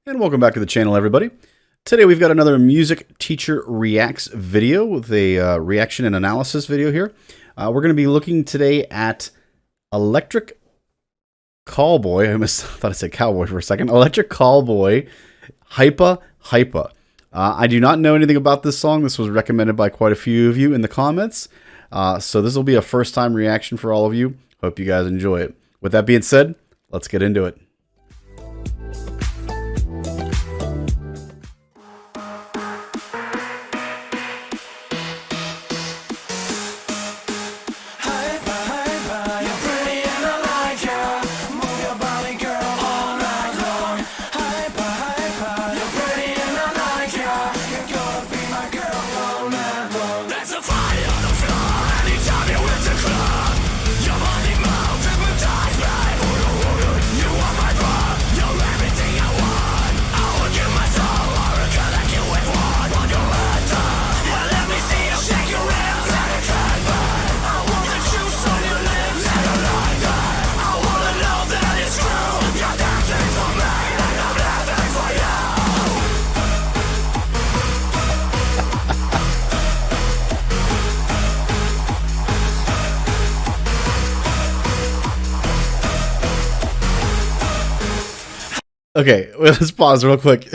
And welcome back to the channel, everybody. Today we've got another Music Teacher Reacts video with a reaction and analysis video here. We're going to be looking today at Electric Callboy. I almost thought I said cowboy for a second. Electric Callboy, Hypa Hypa. I do not know anything about this song. This was recommended by quite a few of you in the comments. So this will be a first-time reaction for all of you. Hope you guys enjoy it. With that being said, let's get into it. Okay, let's pause real quick.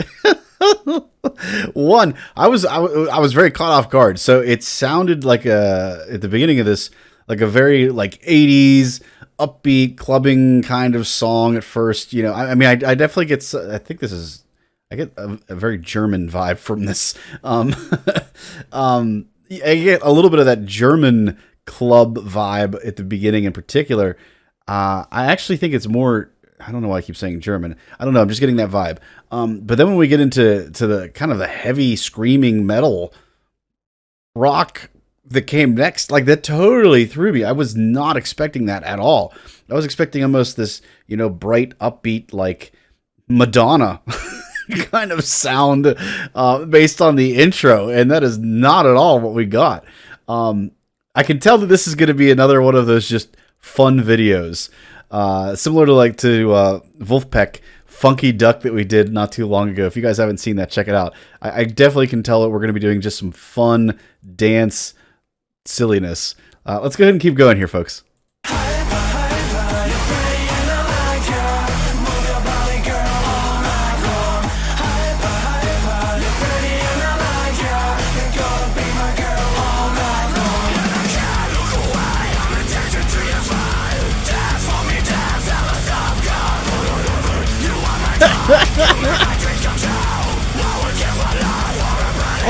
One, I was very caught off guard. So it sounded like at the beginning of this, like a very like 80s upbeat clubbing kind of song at first. You know, I mean, I definitely get. I think this is. I get a very German vibe from this. I get a little bit of that German club vibe at the beginning, in particular. I actually think it's more. I don't know why I keep saying German. I don't know. I'm just getting that vibe. But then when we get into the kind of the heavy screaming metal rock that came next, like that totally threw me. I was not expecting that at all. I was expecting almost this, you know, bright, upbeat, like Madonna kind of sound based on the intro. And that is not at all what we got. I can tell that this is going to be another one of those just fun videos. Similar to Wolfpack Funky Duck that we did not too long ago. If you guys haven't seen that, check it out. I definitely can tell that we're going to be doing just some fun dance silliness. Let's go ahead and keep going here, folks.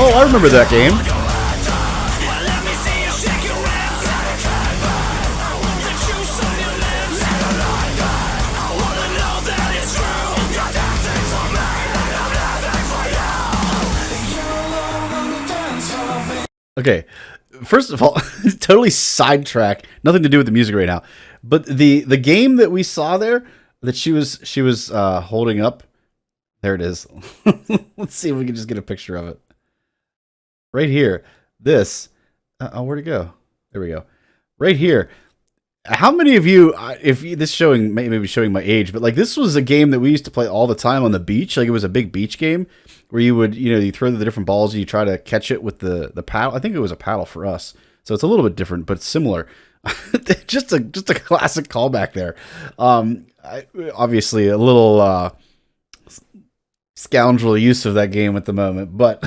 Oh, I remember that game. Okay, first of all, totally sidetrack. Nothing to do with the music right now. But the game that we saw there that she was holding up. There it is. Let's see if we can just get a picture of it. Right here. This. Oh, where'd it go? There we go. Right here. How many of you, if this showing, maybe showing my age, but like this was a game that we used to play all the time on the beach. Like it was a big beach game where you would, you know, you throw the different balls and you try to catch it with the paddle. I think it was a paddle for us. So it's a little bit different, but similar. just a classic callback there. Obviously a little, scoundrel use of that game at the moment, but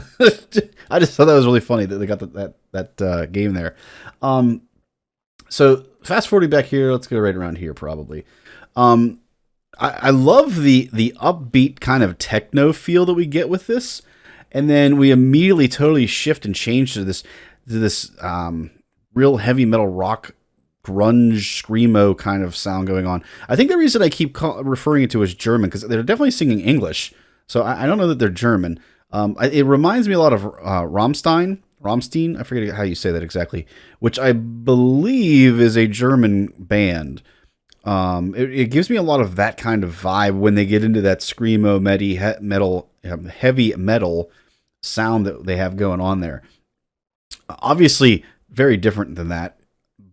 I just thought that was really funny that they got that game there. So fast forwarding back here, let's go right around here probably. I love the upbeat kind of techno feel that we get with this, and then we immediately totally shift and change to this real heavy metal rock grunge screamo kind of sound going on. I think the reason I keep referring it to as German because they're definitely singing English. So I don't know that they're German. It reminds me a lot of Rammstein. I forget how you say that exactly, which I believe is a German band. It gives me a lot of that kind of vibe when they get into that screamo heavy metal sound that they have going on there. Obviously, very different than that,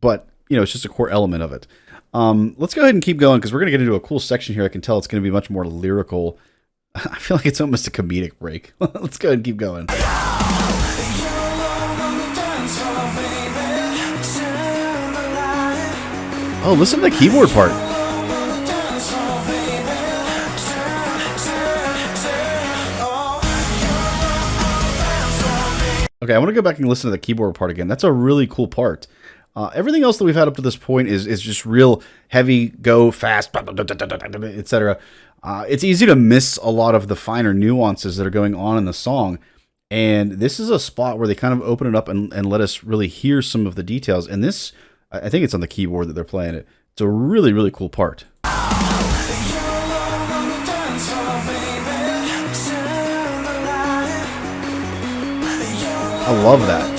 but you know, it's just a core element of it. Let's go ahead and keep going because we're going to get into a cool section here. I can tell it's going to be much more lyrical I feel like it's almost a comedic break. Let's go ahead and keep going. Oh, listen to the keyboard part. Okay, I want to go back and listen to the keyboard part again. That's a really cool part. Everything else that we've had up to this point is just real heavy, go fast, etc. It's easy to miss a lot of the finer nuances that are going on in the song. And this is a spot where they kind of open it up and let us really hear some of the details. And this, I think it's on the keyboard that they're playing it. It's a really, really cool part. I love that.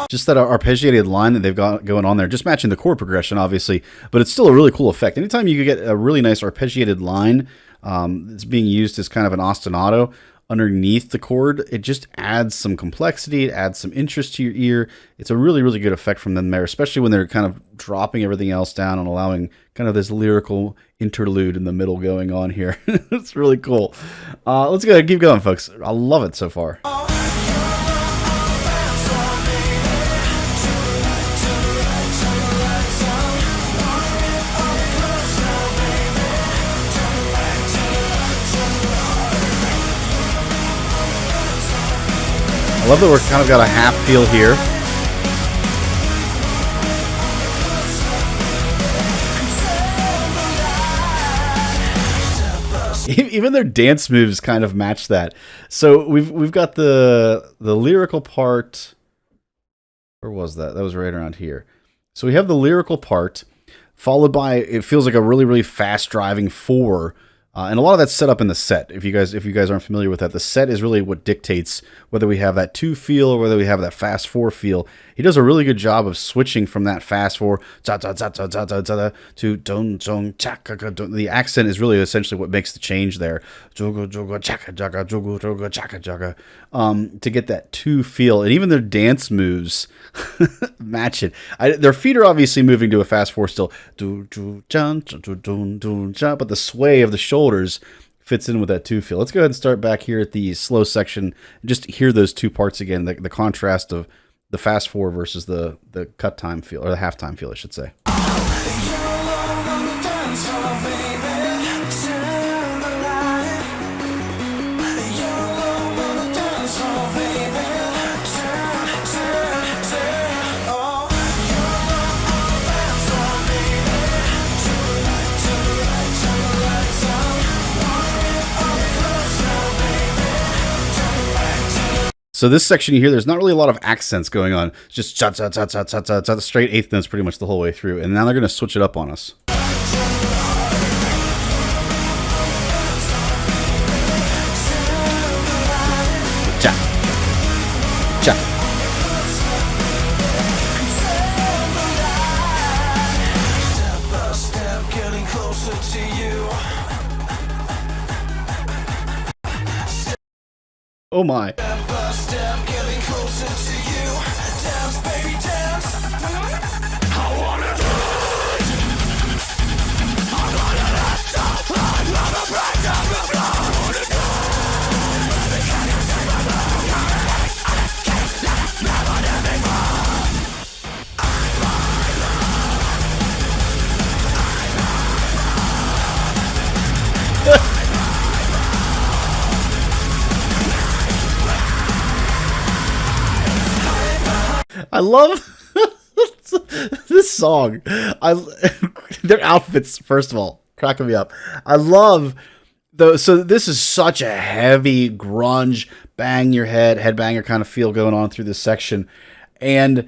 Just that arpeggiated line that they've got going on there, just matching the chord progression, obviously, but it's still a really cool effect. Anytime you get a really nice arpeggiated line that's being used as kind of an ostinato underneath the chord, it just adds some complexity, it adds some interest to your ear. It's a really, really good effect from them there, especially when they're kind of dropping everything else down and allowing kind of this lyrical interlude in the middle going on here. It's really cool. Let's go ahead and keep going, folks. I love it so far. I love that we're kind of got a half feel here. Even their dance moves kind of match that. So we've got the lyrical part. Where was that? That was right around here. So we have the lyrical part, followed by, it feels like a really, really fast driving 4. And a lot of that's set up in the set. If you guys aren't familiar with that, the set is really what dictates whether we have that 2 feel or whether we have that fast 4 feel. He does a really good job of switching from that fast 4 to don don chaka. The accent is really essentially what makes the change there. To get that 2 feel, and even their dance moves match it. Their feet are obviously moving to a fast 4 still, but the sway of the shoulders fits in with that 2 feel. Let's go ahead and start back here at the slow section. Just hear those 2 parts again, the contrast of the fast 4 versus the cut time feel, or the halftime feel, I should say. So this section you hear, there's not really a lot of accents going on. It's just straight eighth notes pretty much the whole way through. And now they're going to switch it up on us. Cha. Cha. Oh my. I love this song. Their outfits, first of all, cracking me up. I love so this is such a heavy grunge, bang your headbanger kind of feel going on through this section, and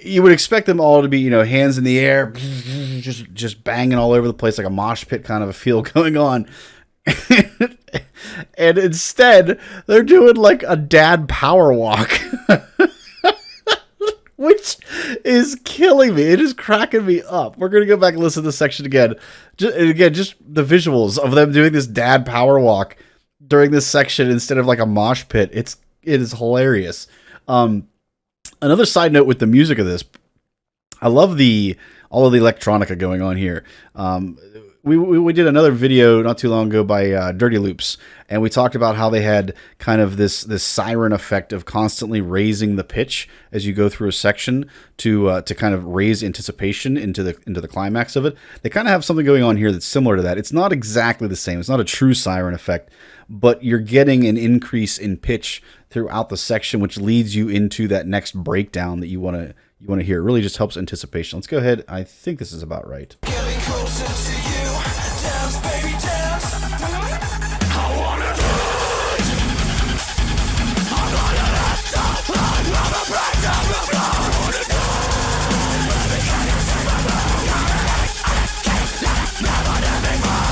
you would expect them all to be, hands in the air, just banging all over the place, like a mosh pit kind of a feel going on. And instead, they're doing like a dad power walk. Which is killing me. It is cracking me up. We're going to go back and listen to this section again. Just the visuals of them doing this dad power walk during this section instead of like a mosh pit. It is hilarious. Another side note with the music of this, I love the all of the electronica going on here. We did another video not too long ago by Dirty Loops, and we talked about how they had kind of this siren effect of constantly raising the pitch as you go through a section to kind of raise anticipation into the climax of it. They kind of have something going on here that's similar to that. It's not exactly the same. It's not a true siren effect, but you're getting an increase in pitch throughout the section, which leads you into that next breakdown that you want to hear. It really just helps anticipation. Let's go ahead. I think this is about right. Getting closer to you. Dance, baby, dance. I wanna dance. I'm gonna dance. I'm gonna break down the floor. I wanna dance. Baby, can you take my breath? I can't never done before.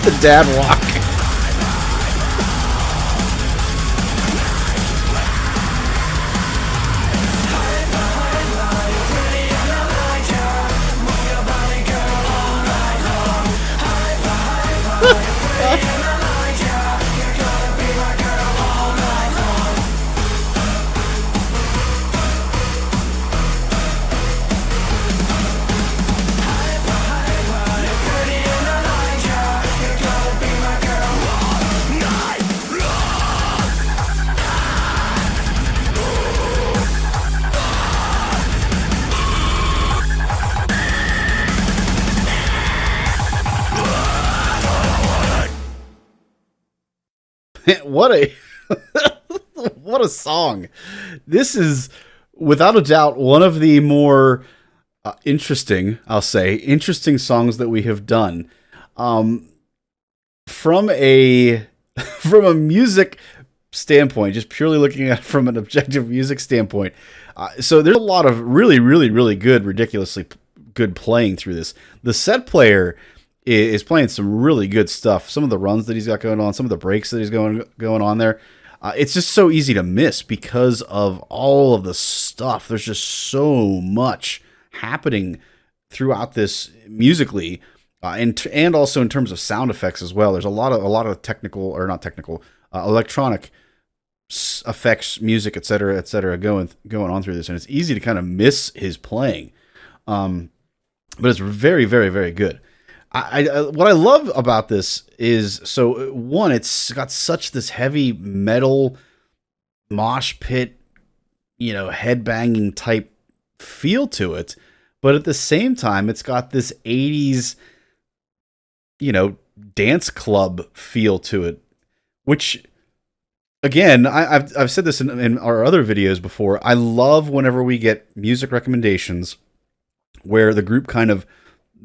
The dad walk. What a song. This is without a doubt one of the more interesting songs that we have done. From a music standpoint, just purely looking at it from an objective music standpoint. So there's a lot of really good, ridiculously good playing through this. The set player is playing some really good stuff. Some of the runs that he's got going on, some of the breaks that he's going on there. It's just so easy to miss because of all of the stuff. There's just so much happening throughout this musically, and also in terms of sound effects as well. There's a lot of electronic effects, music, etc., going on through this, and it's easy to kind of miss his playing. But it's very good. What I love about this is, so one, it's got such this heavy metal mosh pit, headbanging type feel to it, but at the same time, it's got this 80s, dance club feel to it, which, again, I've said this in our other videos before. I love whenever we get music recommendations where the group kind of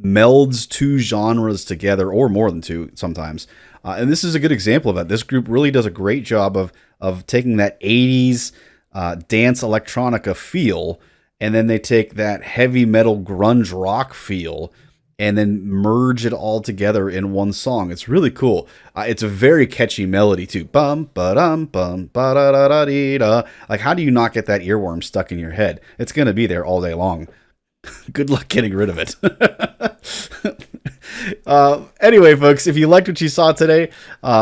melds two genres together, or more than two sometimes. And this is a good example of that. This group really does a great job of taking that 80s dance electronica feel, and then they take that heavy metal grunge rock feel and then merge it all together in one song. It's really cool. It's a very catchy melody too. Bum ba dum bum ba da da da dee da. Like, how do you not get that earworm stuck in your head? It's gonna be there all day long. Good luck getting rid of it. Anyway, folks, if you liked what you saw today,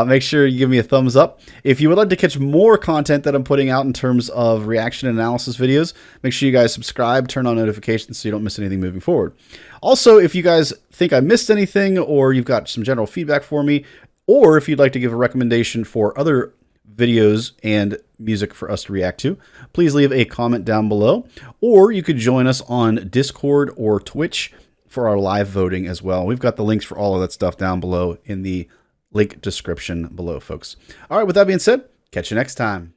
make sure you give me a thumbs up. If you would like to catch more content that I'm putting out in terms of reaction and analysis videos, make sure you guys subscribe, turn on notifications so you don't miss anything moving forward. Also, if you guys think I missed anything, or you've got some general feedback for me, or if you'd like to give a recommendation for other videos and music for us to react to, please leave a comment down below, or you could join us on Discord or Twitch for our live voting as well. We've got the links for all of that stuff down below in the link description below, folks. All right, with that being said, catch you next time.